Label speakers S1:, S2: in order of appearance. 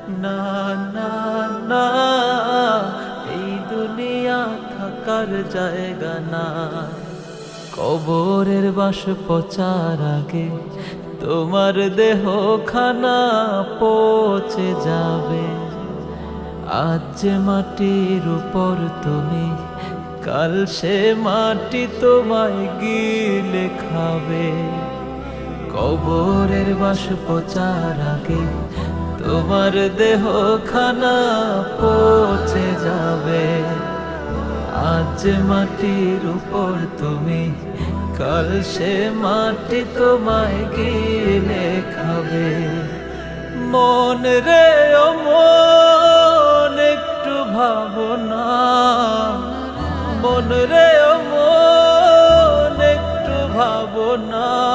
S1: না না না, এই দুনিয়া থাকার জায়গা না। কবরের বাস পচার আগে তোমার দেহ খানা পচে যাবে। আজ যে মাটির উপর তুমি, কাল সে মাটি তোমায় গিলে খাবে। কবরের বাস পচার আগে তোমার দেহ খানা পচে যাবে। আজ মাটির উপর তুমি, কাল সে মাটি তোমায় গিলে খাবে। মন রে ও মন, একটু ভাবনা। মন রে ও মন, একটু ভাবনা।